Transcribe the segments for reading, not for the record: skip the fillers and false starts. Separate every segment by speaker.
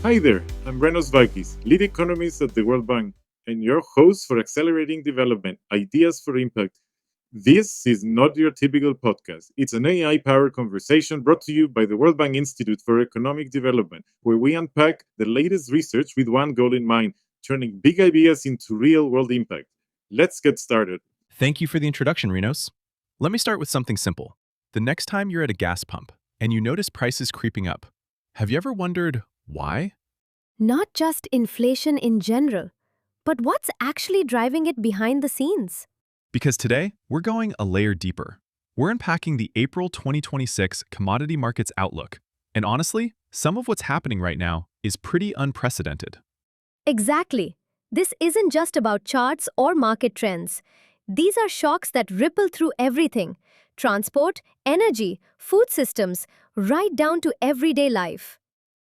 Speaker 1: Hi there, I'm Renos Vakis, lead economist at the World Bank, and your host for Accelerating Development Ideas for Impact. This is not your typical podcast. It's an AI powered conversation brought to you by the World Bank Institute for Economic Development, where we unpack the latest research with one goal in mind, turning big ideas into real world impact. Let's get started.
Speaker 2: Thank you for the introduction, Renos. Let me start with something simple. The next time you're at a gas pump and you notice prices creeping up, have you ever wondered why?
Speaker 3: Not just inflation in general, but what's actually driving it behind the scenes?
Speaker 2: Because today, we're going a layer deeper. We're unpacking the April 2026 commodity markets outlook. And honestly, some of what's happening right now is pretty unprecedented.
Speaker 3: Exactly. This isn't just about charts or market trends. These are shocks that ripple through everything: transport, energy, food systems, right down to everyday life.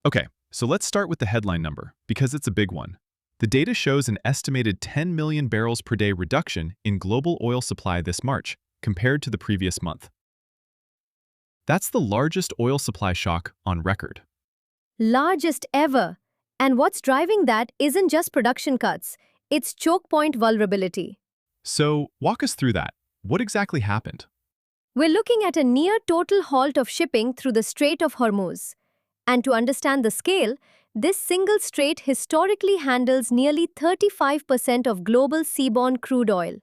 Speaker 2: Okay, so let's start with the headline number, because it's a big one. The data shows an estimated 10 million barrels per day reduction in global oil supply this March, compared to the previous month. That's the largest oil supply shock on record.
Speaker 3: Largest ever. And what's driving that isn't just production cuts, it's choke point vulnerability.
Speaker 2: So, walk us through that. What exactly happened?
Speaker 3: We're looking at a near total halt of shipping through the Strait of Hormuz. And to understand the scale, this single strait historically handles nearly 35% of global seaborne crude oil.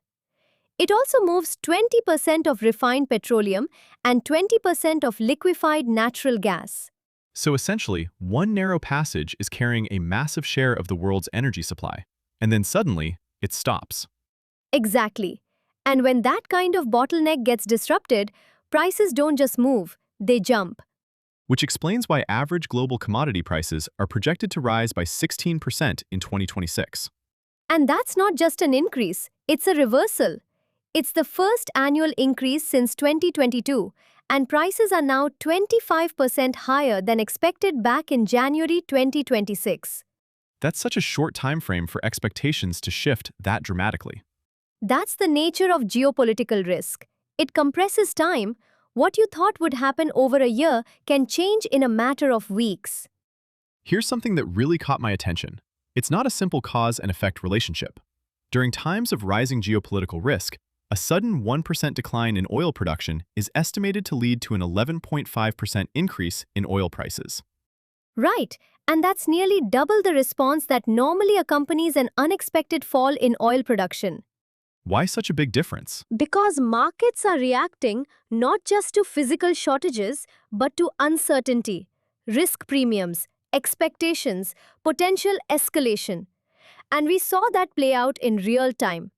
Speaker 3: It also moves 20% of refined petroleum and 20% of liquefied natural gas.
Speaker 2: So essentially, one narrow passage is carrying a massive share of the world's energy supply, and then suddenly, it stops.
Speaker 3: Exactly. And when that kind of bottleneck gets disrupted, prices don't just move, they jump.
Speaker 2: Which explains why average global commodity prices are projected to rise by 16% in 2026.
Speaker 3: And that's not just an increase, it's a reversal. It's the first annual increase since 2022, and prices are now 25% higher than expected back in January 2026.
Speaker 2: That's such a short time frame for expectations to shift that dramatically.
Speaker 3: That's the nature of geopolitical risk. It compresses time. What you thought would happen over a year can change in a matter of weeks.
Speaker 2: Here's something that really caught my attention. It's not a simple cause and effect relationship. During times of rising geopolitical risk, a sudden 1% decline in oil production is estimated to lead to an 11.5% increase in oil prices.
Speaker 3: Right, and that's nearly double the response that normally accompanies an unexpected fall in oil production.
Speaker 2: Why such a big difference?
Speaker 3: Because markets are reacting not just to physical shortages, but to uncertainty, risk premiums, expectations, potential escalation. And we saw that play out in real time.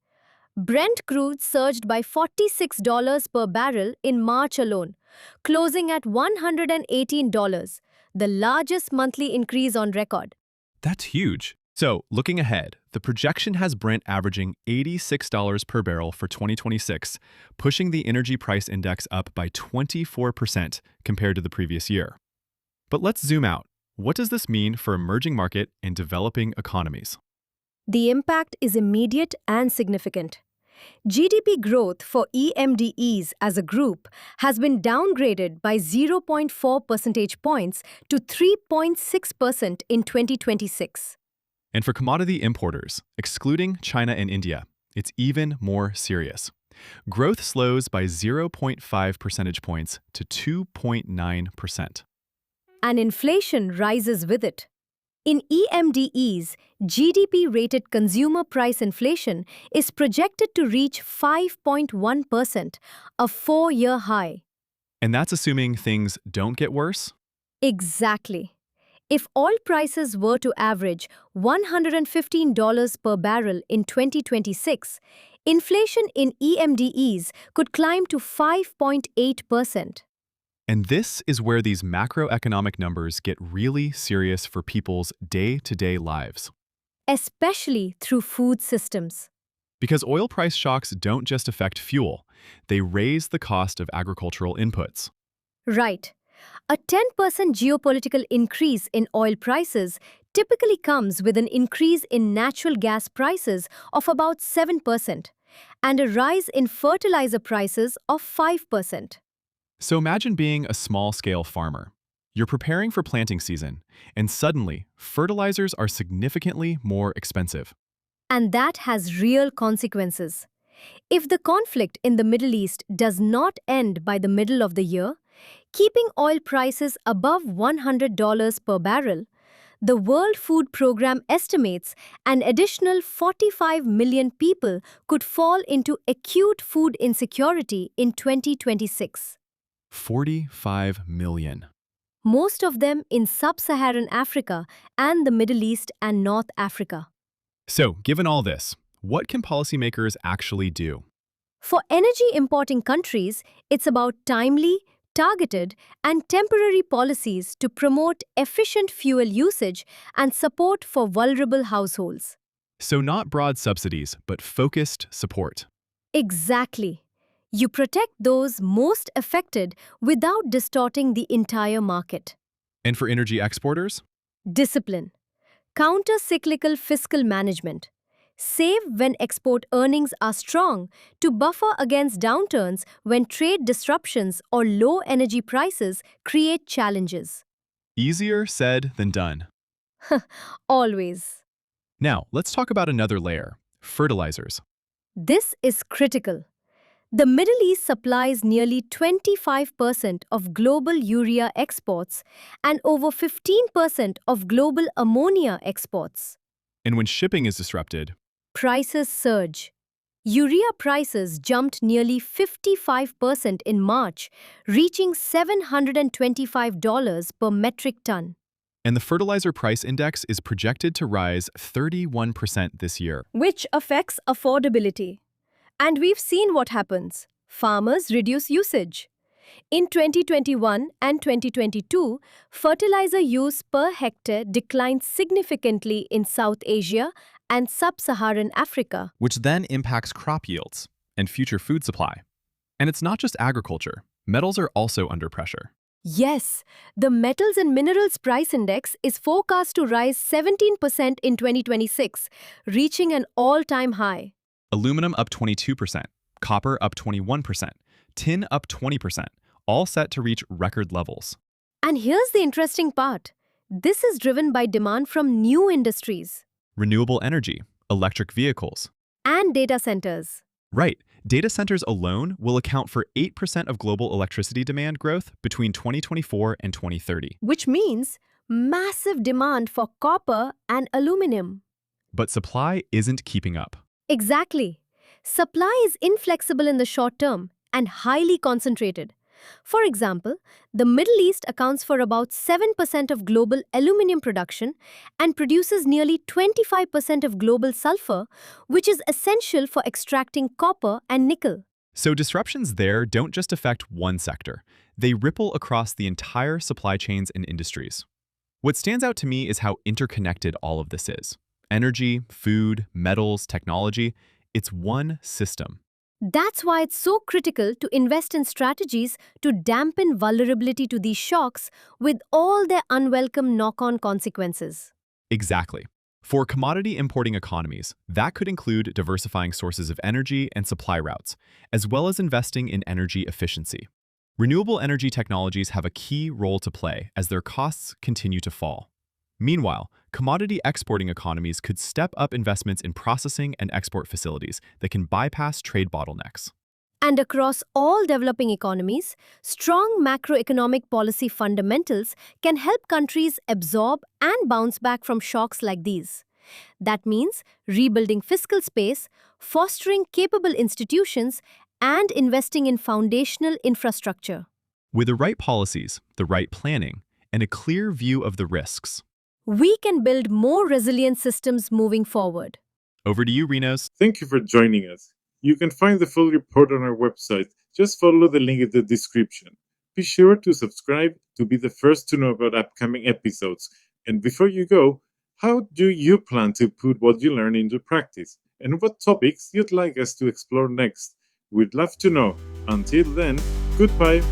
Speaker 3: Brent crude surged by $46 per barrel in March alone, closing at $118, the largest monthly increase on record.
Speaker 2: That's huge. So, looking ahead, the projection has Brent averaging $86 per barrel for 2026, pushing the energy price index up by 24% compared to the previous year. But let's zoom out. What does this mean for emerging market and developing economies?
Speaker 3: The impact is immediate and significant. GDP growth for EMDEs as a group has been downgraded by zero point 0.4 percentage points to 3.6% in 2026.
Speaker 2: And for commodity importers, excluding China and India, it's even more serious. Growth slows by 0.5 percentage points to 2.9%.
Speaker 3: And inflation rises with it. In EMDEs, GDP-rated consumer price inflation is projected to reach 5.1%, a four-year high.
Speaker 2: And that's assuming things don't get worse?
Speaker 3: Exactly. If oil prices were to average $115 per barrel in 2026, inflation in EMDEs could climb to 5.8%.
Speaker 2: And this is where these macroeconomic numbers get really serious for people's day-to-day lives.
Speaker 3: Especially through food systems.
Speaker 2: Because oil price shocks don't just affect fuel, they raise the cost of agricultural inputs.
Speaker 3: Right. A 10% geopolitical increase in oil prices typically comes with an increase in natural gas prices of about 7% and a rise in fertilizer prices of 5%.
Speaker 2: So imagine being a small-scale farmer. You're preparing for planting season, and suddenly, fertilizers are significantly more expensive.
Speaker 3: And that has real consequences. If the conflict in the Middle East does not end by the middle of the year, keeping oil prices above $100 per barrel, the World Food Programme estimates an additional 45 million people could fall into acute food insecurity in 2026.
Speaker 2: 45 million.
Speaker 3: Most of them in sub-Saharan Africa and the Middle East and North Africa.
Speaker 2: So, given all this, what can policymakers actually do?
Speaker 3: For energy importing countries, it's about timely, targeted, and temporary policies to promote efficient fuel usage and support for vulnerable households.
Speaker 2: So, not broad subsidies, but focused support.
Speaker 3: Exactly. You protect those most affected without distorting the entire market.
Speaker 2: And for energy exporters?
Speaker 3: Discipline. Counter-cyclical fiscal management. Save when export earnings are strong to buffer against downturns when trade disruptions or low energy prices create challenges.
Speaker 2: Easier said than done.
Speaker 3: Always.
Speaker 2: Now, let's talk about another layer, fertilizers.
Speaker 3: This is critical. The Middle East supplies nearly 25% of global urea exports and over 15% of global ammonia exports.
Speaker 2: And when shipping is disrupted,
Speaker 3: Prices surge. Urea prices jumped nearly 55% in March, reaching $725 per metric ton,
Speaker 2: and the fertilizer price index is projected to rise 31% this year.
Speaker 3: which affects affordability. And we've seen what happens. Farmers reduce usage. In 2021 and 2022, fertilizer use per hectare declined significantly in South Asia and sub-Saharan Africa.
Speaker 2: Which then impacts crop yields and future food supply. And it's not just agriculture. Metals are also under pressure.
Speaker 3: Yes, the Metals and Minerals Price Index is forecast to rise 17% in 2026, reaching an all-time high.
Speaker 2: Aluminum up 22%, copper up 21%, tin up 20%, all set to reach record levels.
Speaker 3: And here's the interesting part. This is driven by demand from new industries
Speaker 2: Renewable energy, electric vehicles.
Speaker 3: and data centers.
Speaker 2: Right, data centers alone will account for 8% of global electricity demand growth between 2024 and 2030.
Speaker 3: Which means massive demand for copper and aluminum.
Speaker 2: But supply isn't keeping up.
Speaker 3: Exactly. Supply is inflexible in the short term and highly concentrated. For example, the Middle East accounts for about 7% of global aluminum production and produces nearly 25% of global sulfur, which is essential for extracting copper and nickel.
Speaker 2: So disruptions there don't just affect one sector. They ripple across the entire supply chains and industries. What stands out to me is how interconnected all of this is. Energy, food, metals, technology, it's one system.
Speaker 3: That's why it's so critical to invest in strategies to dampen vulnerability to these shocks with all their unwelcome knock-on consequences.
Speaker 2: Exactly. For commodity importing economies, that could include diversifying sources of energy and supply routes, as well as investing in energy efficiency. Renewable energy technologies have a key role to play as their costs continue to fall. Meanwhile, commodity exporting economies could step up investments in processing and export facilities that can bypass trade bottlenecks.
Speaker 3: And across all developing economies, strong macroeconomic policy fundamentals can help countries absorb and bounce back from shocks like these. That means rebuilding fiscal space, fostering capable institutions, and investing in foundational infrastructure.
Speaker 2: With the right policies, the right planning, and a clear view of the risks.
Speaker 3: We can build more resilient systems moving forward.
Speaker 2: Over to you, Rinos.
Speaker 1: Thank you for joining us. You can find the full report on our website. Just follow the link in the description. Be sure to subscribe to be the first to know about upcoming episodes. And before you go, how do you plan to put what you learn into practice? And what topics you'd like us to explore next? We'd love to know. Until then, goodbye.